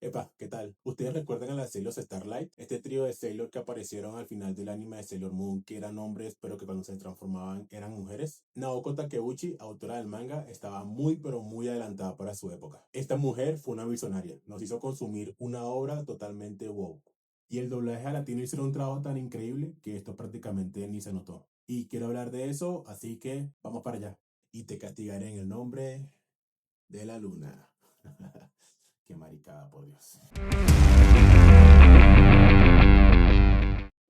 Epa, ¿qué tal? ¿Ustedes recuerdan a las Sailor Starlight? Este trío de Sailor que aparecieron al final del anime de Sailor Moon, que eran hombres, pero que cuando se transformaban eran mujeres. Naoko Takeuchi, autora del manga, estaba muy pero muy adelantada para su época. Esta mujer fue una visionaria, nos hizo consumir una obra totalmente wow. Y el doblaje a latino hicieron un trabajo tan increíble que esto prácticamente ni se notó. Y quiero hablar de eso, así que vamos para allá. Y te castigaré en el nombre de la luna. Qué maricada, por Dios.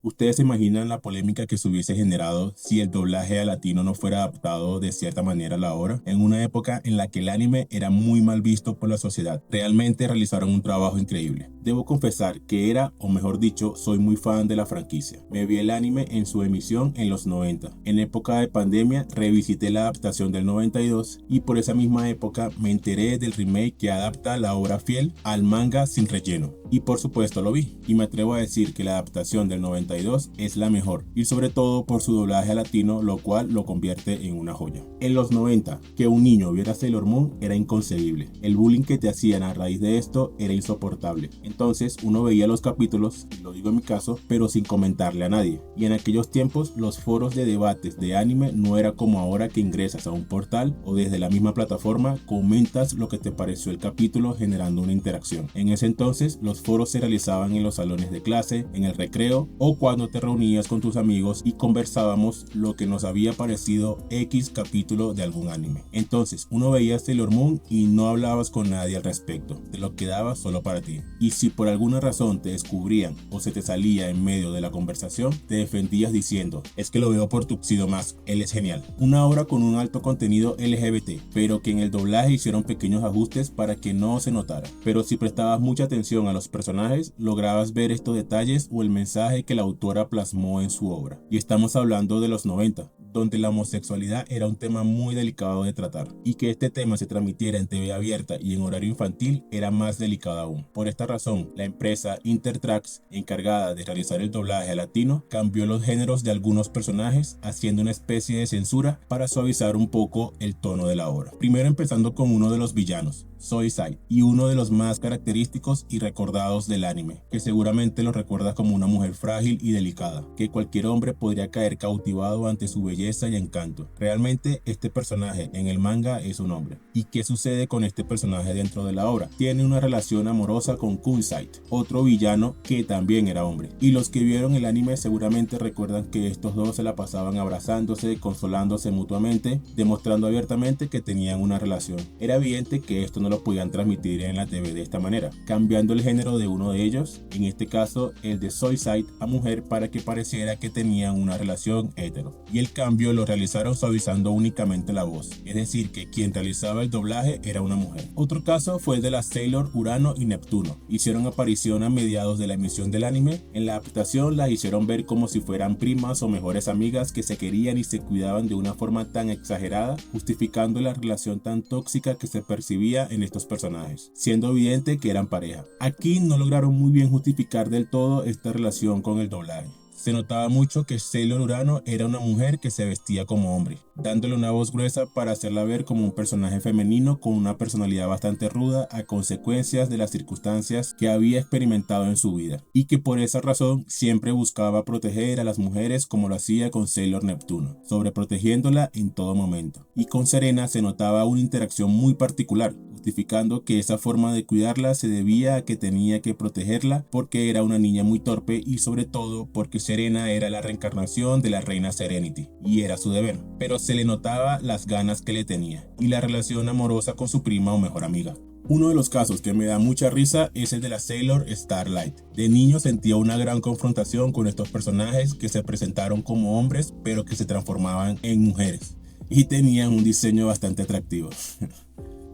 ¿Ustedes se imaginan la polémica que se hubiese generado si el doblaje al latino no fuera adaptado de cierta manera a la obra? En una época en la que el anime era muy mal visto por la sociedad, realmente realizaron un trabajo increíble. Debo confesar que era, o mejor dicho, soy muy fan de la franquicia. Me vi el anime en su emisión en los 90. En época de pandemia revisité la adaptación del 92 y por esa misma época me enteré del remake que adapta la obra fiel al manga sin relleno. Y por supuesto lo vi, y me atrevo a decir que la adaptación del 92 es la mejor, y sobre todo por su doblaje a latino, lo cual lo convierte en una joya. En los 90, que un niño viera Sailor Moon era inconcebible. El bullying que te hacían a raíz de esto era insoportable. Entonces uno veía los capítulos, y lo digo en mi caso, pero sin comentarle a nadie. Y en aquellos tiempos los foros de debates de anime no era como ahora que ingresas a un portal o desde la misma plataforma comentas lo que te pareció el capítulo generando una interacción. En ese entonces los foros se realizaban en los salones de clase, en el recreo o cuando te reunías con tus amigos y conversábamos lo que nos había parecido X capítulo de algún anime. Entonces uno veía Sailor Moon y no hablabas con nadie al respecto, te lo quedabas solo para ti. Y si por alguna razón te descubrían o se te salía en medio de la conversación, te defendías diciendo, es que lo veo por Tuxedo Mask, él es genial. Una obra con un alto contenido LGBT, pero que en el doblaje hicieron pequeños ajustes para que no se notara. Pero si prestabas mucha atención a los personajes, lograbas ver estos detalles o el mensaje que la autora plasmó en su obra. Y estamos hablando de los 90, donde la homosexualidad era un tema muy delicado de tratar, y que este tema se transmitiera en TV abierta y en horario infantil era más delicado aún. Por esta razón, la empresa Intertrax, encargada de realizar el doblaje al latino, cambió los géneros de algunos personajes, haciendo una especie de censura para suavizar un poco el tono de la obra. Primero empezando con uno de los villanos, Zoisite, y uno de los más característicos y recordados del anime, que seguramente lo recuerdas como una mujer frágil y delicada, que cualquier hombre podría caer cautivado ante su belleza y encanto. Realmente este personaje en el manga es un hombre. ¿Y qué sucede con este personaje dentro de la obra? Tiene una relación amorosa con Kunzite, otro villano que también era hombre. Y los que vieron el anime seguramente recuerdan que estos dos se la pasaban abrazándose, consolándose mutuamente, demostrando abiertamente que tenían una relación. Era evidente que esto no lo podían transmitir en la TV de esta manera, cambiando el género de uno de ellos, en este caso el de Zoisite, a mujer para que pareciera que tenían una relación hetero. Y el cambio lo realizaron suavizando únicamente la voz, es decir que quien realizaba el doblaje era una mujer. Otro caso fue el de las Sailor Urano y Neptuno. Hicieron aparición a mediados de la emisión del anime. En la adaptación las hicieron ver como si fueran primas o mejores amigas que se querían y se cuidaban de una forma tan exagerada, justificando la relación tan tóxica que se percibía en estos personajes, siendo evidente que eran pareja. Aquí no lograron muy bien justificar del todo esta relación con el doblaje. Se notaba mucho que Sailor Urano era una mujer que se vestía como hombre, dándole una voz gruesa para hacerla ver como un personaje femenino con una personalidad bastante ruda a consecuencias de las circunstancias que había experimentado en su vida, y que por esa razón siempre buscaba proteger a las mujeres como lo hacía con Sailor Neptuno, sobreprotegiéndola en todo momento. Y con Serena se notaba una interacción muy particular, justificando que esa forma de cuidarla se debía a que tenía que protegerla porque era una niña muy torpe y sobre todo porque Serena era la reencarnación de la reina Serenity y era su deber, pero se le notaba las ganas que le tenía y la relación amorosa con su prima o mejor amiga. Uno de los casos que me da mucha risa es el de la Sailor Starlight. De niño sentía una gran confrontación con estos personajes que se presentaron como hombres pero que se transformaban en mujeres y tenían un diseño bastante atractivo.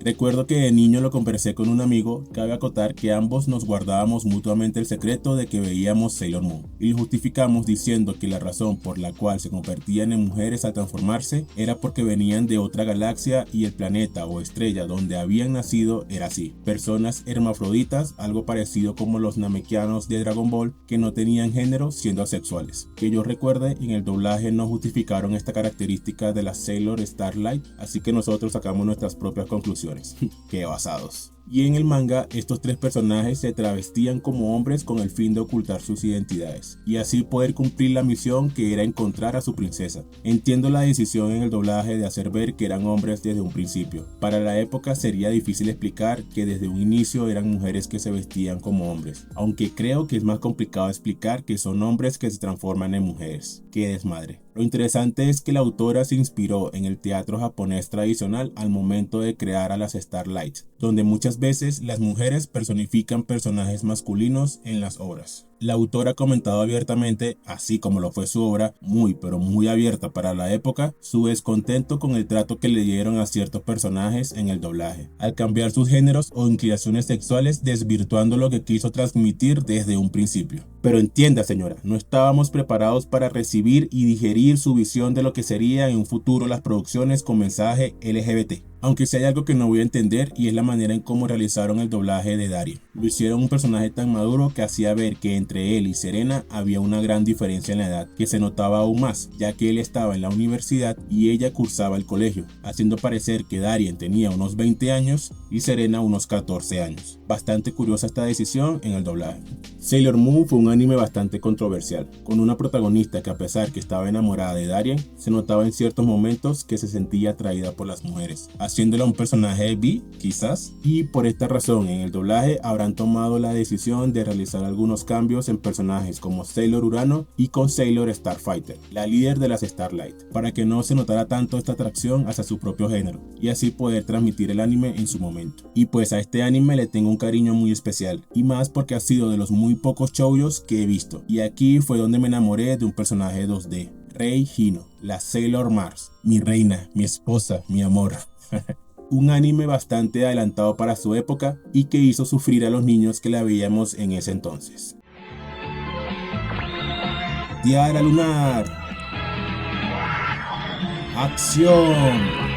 Recuerdo que de niño lo conversé con un amigo. Cabe acotar que ambos nos guardábamos mutuamente el secreto de que veíamos Sailor Moon y lo justificamos diciendo que la razón por la cual se convertían en mujeres al transformarse era porque venían de otra galaxia y el planeta o estrella donde habían nacido era así. Personas hermafroditas, algo parecido como los namekianos de Dragon Ball, que no tenían género siendo asexuales. Que yo recuerde, en el doblaje no justificaron esta característica de la Sailor Starlight, así que nosotros sacamos nuestras propias conclusiones. Qué basados. y en el manga estos tres personajes se travestían como hombres con el fin de ocultar sus identidades y así poder cumplir la misión que era encontrar a su princesa. Entiendo la decisión en el doblaje de hacer ver que eran hombres desde un principio. Para la época sería difícil explicar que desde un inicio eran mujeres que se vestían como hombres, aunque creo que es más complicado explicar que son hombres que se transforman en mujeres. ¡Qué desmadre! Lo interesante es que la autora se inspiró en el teatro japonés tradicional al momento de crear a las Starlight, donde muchas veces las mujeres personifican personajes masculinos en las obras. La autora ha comentado abiertamente, así como lo fue su obra, pero muy abierta para la época, su descontento con el trato que le dieron a ciertos personajes en el doblaje, al cambiar sus géneros o inclinaciones sexuales, desvirtuando lo que quiso transmitir desde un principio. Pero entienda, señora, no estábamos preparados para recibir y digerir su visión de lo que sería en un futuro las producciones con mensaje LGBT. Aunque si hay algo que no voy a entender y es la manera en cómo realizaron el doblaje de Darien. Lo hicieron un personaje tan maduro que hacía ver que entre él y Serena había una gran diferencia en la edad, que se notaba aún más, ya que él estaba en la universidad y ella cursaba el colegio, haciendo parecer que Darien tenía unos 20 años y Serena unos 14 años. Bastante curiosa esta decisión en el doblaje. Sailor Moon fue un anime bastante controversial, con una protagonista que a pesar que estaba enamorada de Darien, se notaba en ciertos momentos que se sentía atraída por las mujeres, haciéndola un personaje bi, quizás, y por esta razón en el doblaje habrán tomado la decisión de realizar algunos cambios en personajes como Sailor Urano y con Sailor Starfighter, la líder de las Starlight, para que no se notara tanto esta atracción hacia su propio género, y así poder transmitir el anime en su momento. Y pues a este anime le tengo un cariño muy especial, y más porque ha sido de los muy pocos shoujos que he visto, y aquí fue donde me enamoré de un personaje 2D, Rei Hino, la Sailor Mars, mi reina, mi esposa, mi amor. Un anime bastante adelantado para su época y que hizo sufrir a los niños que la veíamos en ese entonces. Tiara Lunar. ¡Acción!